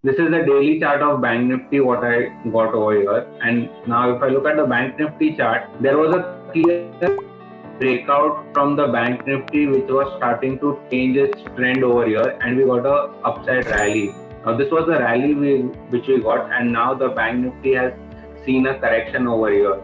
This is the daily chart of Bank Nifty what I got over here. And now if I look at the Bank Nifty chart, there was a clear breakout from the Bank Nifty which was starting to change its trend over here, and we got a upside rally. Now this was the rally which we got, and now the Bank Nifty has seen a correction over here.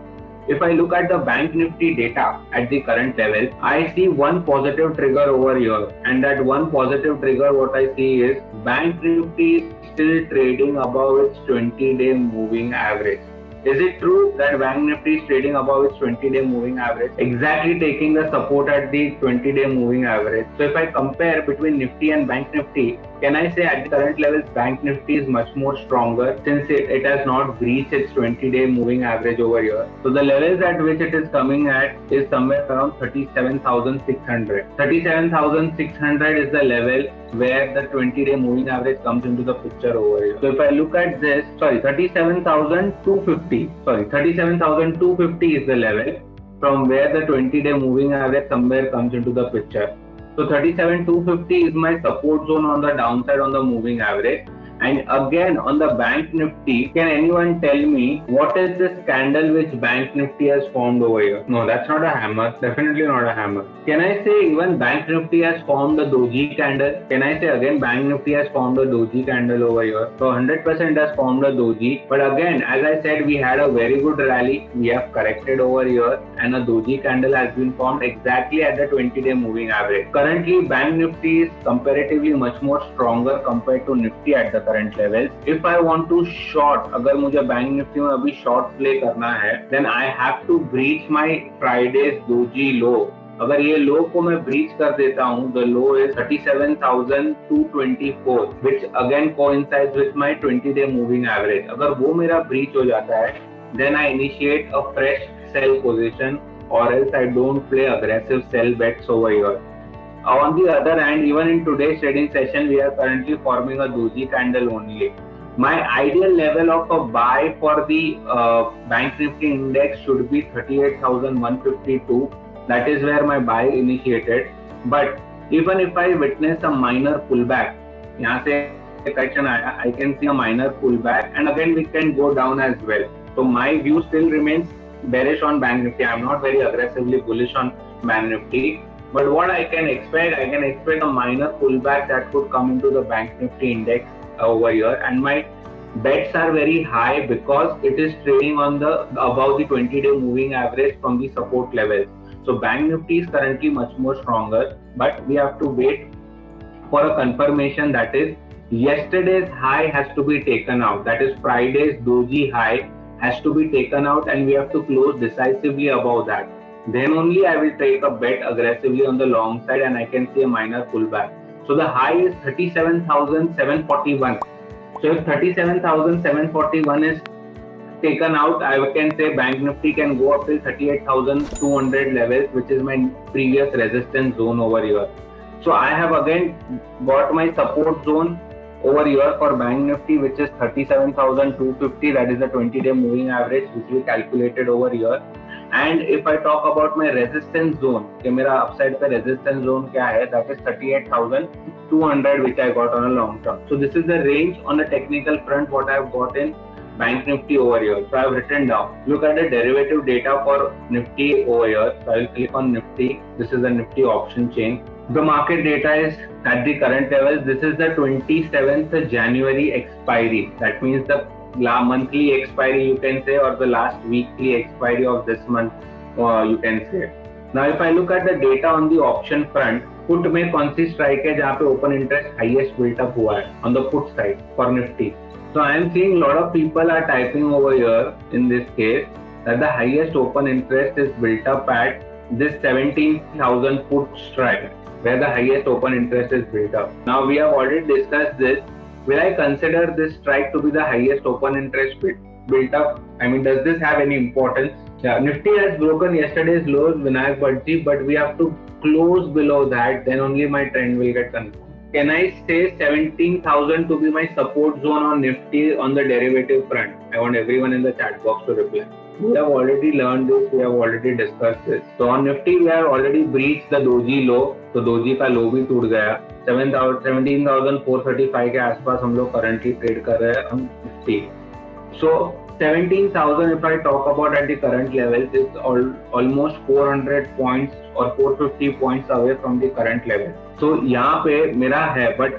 If I look at the Bank Nifty data at the current level, I see one positive trigger over here, and that one positive trigger what I see is Bank Nifty is still trading above its 20-day moving average. Is it true that Bank Nifty is trading above its 20-day moving average? Exactly taking the support at the 20-day moving average. So if I compare between Nifty and Bank Nifty, can I say at the current levels Bank Nifty is much more stronger since it has not breached its 20-day moving average over here. So the levels at which it is coming at is somewhere around 37,600. 37,600 is the level where the 20-day moving average comes into the picture over here. So if I look at this, 37,250 is the level from where the 20-day moving average somewhere comes into the picture. So 37,250 is my support zone on the downside on the moving average. And again on the Bank Nifty, can anyone tell me what is this candle which Bank Nifty has formed over here? No, that's not a hammer. Definitely not a hammer. Can I say even Bank Nifty has formed a doji candle? Can I say again Bank Nifty has formed a doji candle over here? So 100% has formed a doji. But again, as I said, we had a very good rally. We have corrected over here, and a doji candle has been formed exactly at the 20-day moving average. Currently, Bank Nifty is comparatively much more stronger compared to Nifty at the current levels. If I want to short, अगर मुझे bank Nifty में अभी short play करना है, then I have to breach my Friday's doji low. अगर ये लो को मैं ब्रीच कर देता हूँ, the low is 37,224, which again coincides with my 20-day moving average. अगर वो मेरा ब्रीच हो जाता है, then I initiate a fresh sell position, or else I don't play aggressive sell bets over here. On the other hand, even in today's trading session, we are currently forming a doji candle only. My ideal level of a buy for the Bank Nifty index should be 38,152. That is where my buy initiated. But even if I witness a minor pullback, यहाँ से correction आया, I can see a minor pullback, and again we can go down as well. So my view still remains bearish on Bank Nifty. I am not very aggressively bullish on Bank Nifty. But what I can expect a minor pullback that could come into the Bank Nifty index over here, and my bets are very high because it is trading on the above the 20-day moving average from the support levels. So Bank Nifty is currently much more stronger, but we have to wait for a confirmation, that is yesterday's high has to be taken out, that is Friday's doji high has to be taken out, and we have to close decisively above that. Then only I will take a bet aggressively on the long side and I can see a minor pullback. So the high is 37,741. So if 37,741 is taken out, I can say Bank Nifty can go up till 38,200 levels, which is my previous resistance zone over here. So I have again got my support zone over here for Bank Nifty, which is 37,250. That is the 20-day moving average which we calculated over here. And if I talk about my resistance zone, कि मेरा upside पे resistance zone क्या है, that is 38,200 which I got on a long term. So this is the range on the technical front what I have got in Bank Nifty over here. So I have written down. Look at the derivative data for Nifty over here. So I will click on Nifty. This is the Nifty option chain. The market data is at the current levels. This is the 27th January expiry. That means the monthly expiry you can say, or the last weekly expiry of this month you can say. Now if I look at the data on the option front, put में कौन सी strike है जहाँ पे open interest highest built up हुआ है on the put side for Nifty. So I am seeing a lot of people are typing over here in this case that the highest open interest is built up at this 17,000 put strike, where the highest open interest is built up. Now we have already discussed this. Will I consider this strike to be the highest open interest built up? I mean, does this have any importance? Yeah, Nifty has broken yesterday's lows, Vinayak Bhattji, but we have to close below that, then only my trend will get confirmed. Can I say 17,000 to be my support zone on Nifty on the derivative front? I want everyone in the chat box to reply. We have already learned this, we have already discussed this. So on Nifty, we have already breached the doji low तो doji का लो भी टूट गया। 17,435 के आसपास हम लोग currently trade कर रहे हैं हम Nifty. So 17,000, if I talk about at the current levels, is almost 400 points or 450 points away from the current level. So यहाँ पे मेरा है, but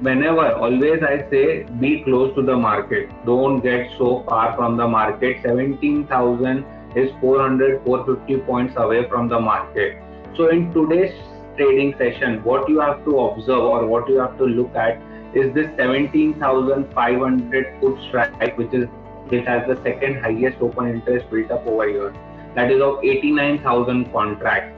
whenever, always I say, be close to the market. Don't get so far from the market. 17,000 is 400, 450 points away from the market. So in today's trading session, what you have to observe or what you have to look at is this 17,500 put strike, which has the second highest open interest built up over here. That is of 89,000 contracts.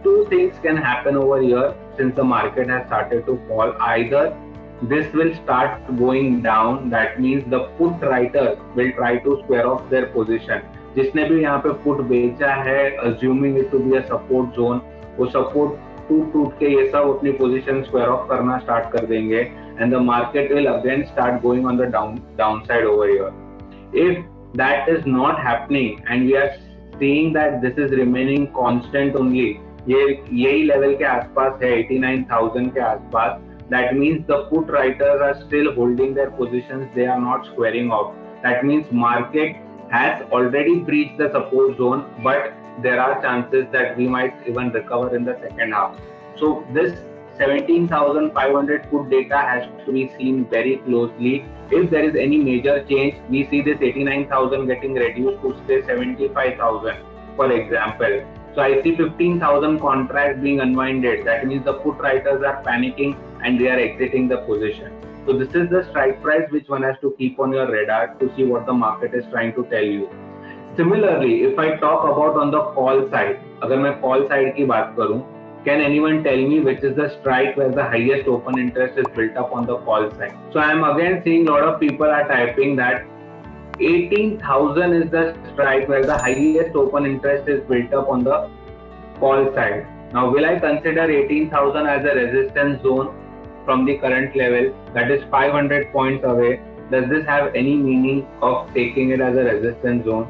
Two things can happen over here since the market has started to fall. Either this will start going down, that means the put writers will try to square off their position. जिसने भी यहाँ पे put बेचा है, assuming it to be a support zone, वो support टूट के ये सब अपनी पोजीशन स्क्वायर ऑफ करना स्टार्ट कर देंगे, and the market will again start going on the downside over here. If that is not happening and we are seeing that this is remaining constant only, यही level के आसपास है, 89,000 के आसपास, that means the put writers are still holding their positions, they are not squaring off. That means market has already breached the support zone, but there are chances that we might even recover in the second half. So this 17,500 put data has to be seen very closely. If there is any major change, we see this 89,000 getting reduced to say 75,000, for example. So I see 15,000 contracts being unwinded. That means the put writers are panicking and they are exiting the position. So this is the strike price which one has to keep on your radar to see what the market is trying to tell you. Similarly, if I talk about on the call side, अगर मैं call side की बात करूं, can anyone tell me which is the strike where the highest open interest is built up on the call side? So I am again seeing a lot of people are typing that 18,000 is the strike where the highest open interest is built up on the call side. Now, will I consider 18,000 as a resistance zone from the current level, that is 500 points away? Does this have any meaning of taking it as a resistance zone?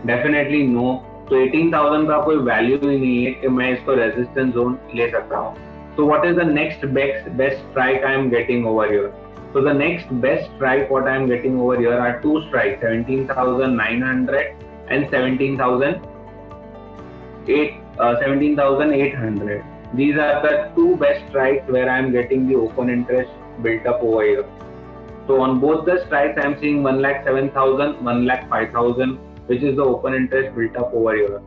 Definitely no. तो 18,000 का कोई value ही नहीं है कि मैं इसको resistance zone ले सकता हूँ. So what is the next best strike I am getting over here? So the next best strike what I am getting over here are two strikes, 17,900 and 17,800. These are the two best strikes where I am getting the open interest built up over here. So on both the strikes I am seeing 1,07,000, 1,05,000, which is the open interest built up over here.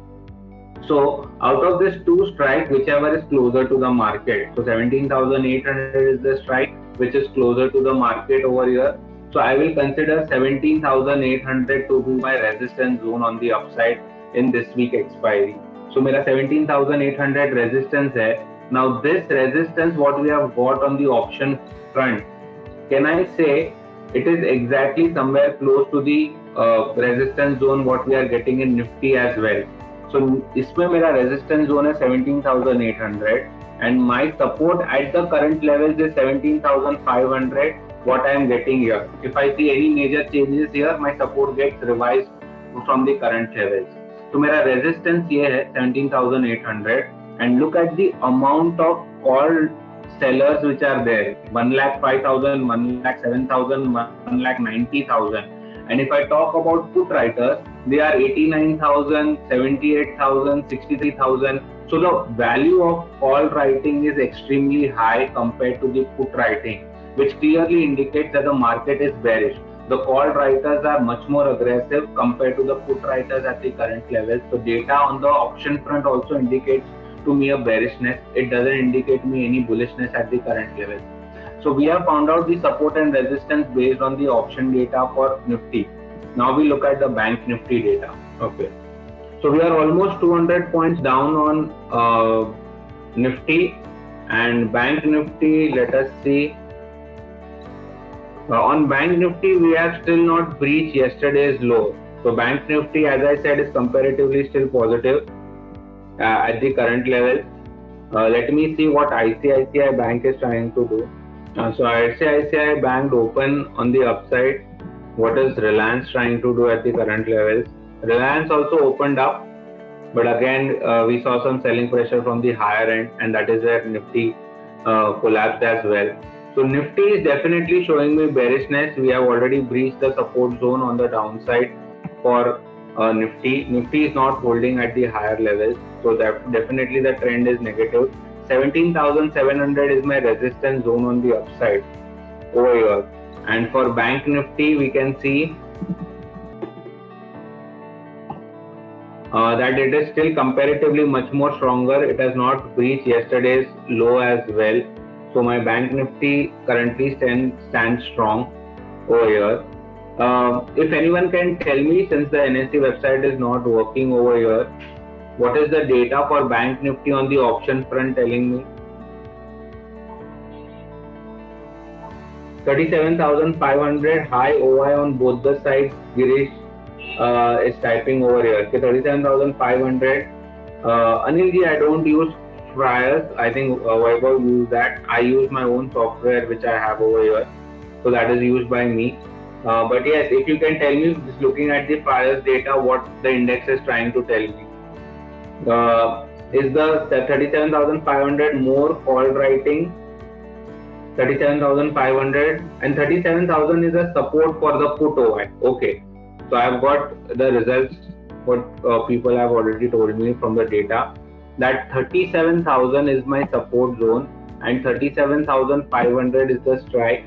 So out of these two strikes, whichever is closer to the market, so 17,800 is the strike which is closer to the market over here. So I will consider 17,800 to be my resistance zone on the upside in this week expiry. So मेरा 17,800 resistance है. Now this resistance what we have got on the option front, can I say it is exactly somewhere close to the resistance zone what we are getting in Nifty as well. So इसमें मेरा resistance zone है 17,800 and my support at the current levels is 17,500 what I am getting here. If I see any major changes here, my support gets revised from the current levels. तो मेरा resistance ये है 17,800 and look at the amount of call sellers which are there, 1,05,000, 1,07,000, 1,90,000. And if I talk about put writers, they are 89,000, 78,000, 63,000. So the value of call writing is extremely high compared to the put writing, which clearly indicates that the market is bearish. The call writers are much more aggressive compared to the put writers at the current levels. So data on the option front also indicates to me a bearishness. It doesn't indicate me any bullishness at the current levels. So we have found out the support and resistance based on the option data for Nifty. Now we look at the Bank Nifty data. Okay. So we are almost 200 points down on Nifty and Bank Nifty. Let us see. On Bank Nifty, we have still not breached yesterday's low. So Bank Nifty, as I said, is comparatively still positive at the current level. Let me see what ICICI Bank is trying to do. So ICICI Bank open on the upside. What is Reliance trying to do at the current levels? Reliance also opened up But again, we saw some selling pressure from the higher end, and that is where Nifty collapsed as well. So Nifty is definitely showing me bearishness. We have already breached the support zone on the downside for Nifty. Nifty is not holding at the higher levels, so that definitely the trend is negative. 17,700 is my resistance zone on the upside over here. And for Bank Nifty, we can see that it is still comparatively much more stronger. It has not breached yesterday's low as well. So my Bank Nifty currently stands strong over here. If anyone can tell me, since the NSE website is not working over here, what is the data for Bank Nifty on the option front telling me? 37,500 high OI on both the sides. Girish is typing over here. Okay, 37,500. Anilji, I don't use Friars. I think Vaibhav use that. I use my own software which I have over here. So that is used by me. But yes, if you can tell me, just looking at the Friars data, what the index is trying to tell me. Is the 37,500 more call writing? 37,500 and 37,000 is a support for the put OI. Okay. So I've got the results, what people have already told me from the data, that 37,000 is my support zone and 37,500 is the strike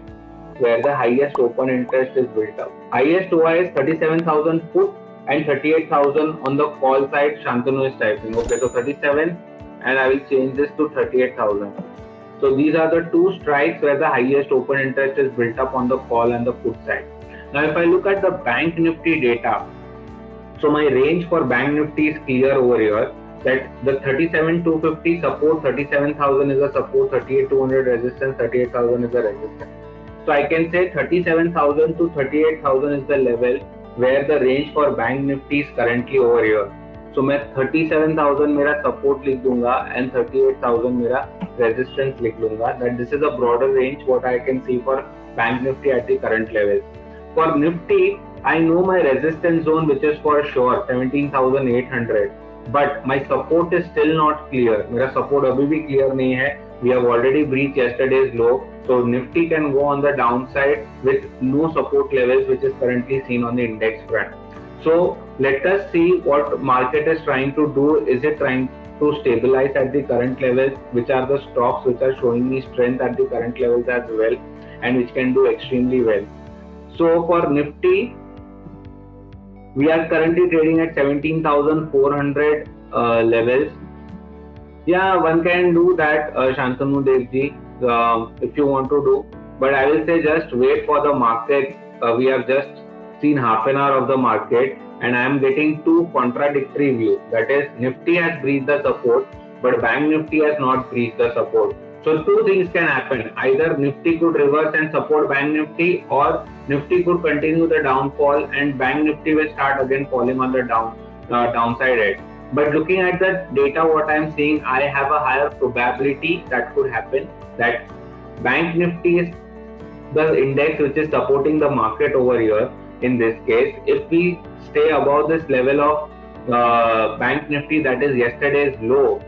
where the highest open interest is built up. Highest OI is 37,000 put and 38,000 on the call side. Shantanu is typing. Okay, so 37 and I will change this to 38,000. So these are the two strikes where the highest open interest is built up on the call and the put side. Now, if I look at the Bank Nifty data, so my range for Bank Nifty is clear over here, that the 37,250 support, 37,000 is a support, 38,200 resistance, 38,000 is a resistance. So I can say 37,000 to 38,000 is the level where the range for Bank Nifty is currently over here. So मैं 37,000 मेरा support लिख दूंगा and 38,000 मेरा resistance लिख लूंगा. That this is a broader range what I can see for Bank Nifty at the current levels. For Nifty, I know my resistance zone, which is for sure 17,800, but my support is still not clear. मेरा support अभी भी clear नहीं है. We have already breached yesterday's low, so Nifty can go on the downside with no support levels, which is currently seen on the index front. So let us see what market is trying to do. Is it trying to stabilize at the current levels? Which are the stocks which are showing me strength at the current levels as well, and which can do extremely well. So for Nifty, we are currently trading at 17,400 levels. Yeah, one can do that, Shantanu Devji, if you want to do. But I will say just wait for the market. We have just seen half an hour of the market and I am getting two contradictory views. That is, Nifty has breached the support, but Bank Nifty has not breached the support. So two things can happen. Either Nifty could reverse and support Bank Nifty, or Nifty could continue the downfall and Bank Nifty will start again falling on the downside edge. But looking at the data, what I am seeing, I have a higher probability that could happen, that Bank Nifty is the index which is supporting the market over here. In this case, if we stay above this level of Bank Nifty, that is yesterday's low,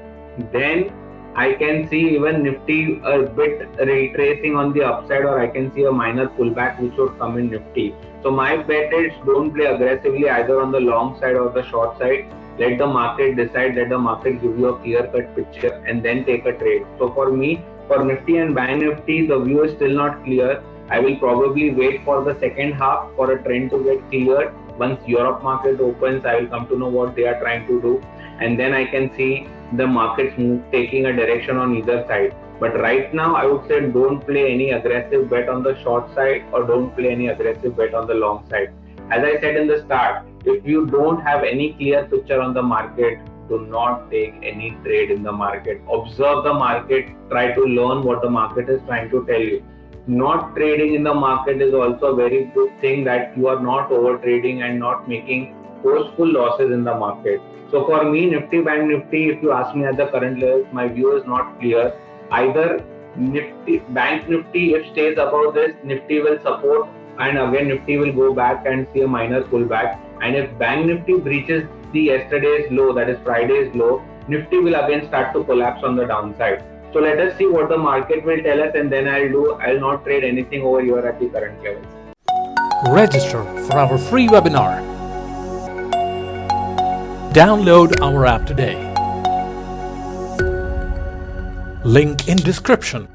then I can see even Nifty a bit retracing on the upside, or I can see a minor pullback which would come in Nifty. So my bet is don't play aggressively either on the long side or the short side. Let the market decide, let the market give you a clear-cut picture and then take a trade. So for me, for Nifty and Bank Nifty, the view is still not clear. I will probably wait for the second half for a trend to get cleared. Once Europe market opens, I will come to know what they are trying to do, and then I can see the markets taking a direction on either side. But right now, I would say don't play any aggressive bet on the short side or don't play any aggressive bet on the long side. As I said in the start, if you don't have any clear picture on the market, do not take any trade in the market. Observe the market, try to learn what the market is trying to tell you. Not trading in the market is also a very good thing, that you are not over trading and not making forceful losses in the market. So for me, Nifty, Bank Nifty, if you ask me at the current levels, my view is not clear. Either Nifty, Bank Nifty, if stays above this, Nifty will support and again Nifty will go back and see a minor pullback. And if Bank Nifty breaches see yesterday's low, that is Friday's low, Nifty will again start to collapse on the downside. So let us see what the market will tell us, and then I'll not trade anything over here at the current levels. Register for our free webinar. Download our app today. Link in description.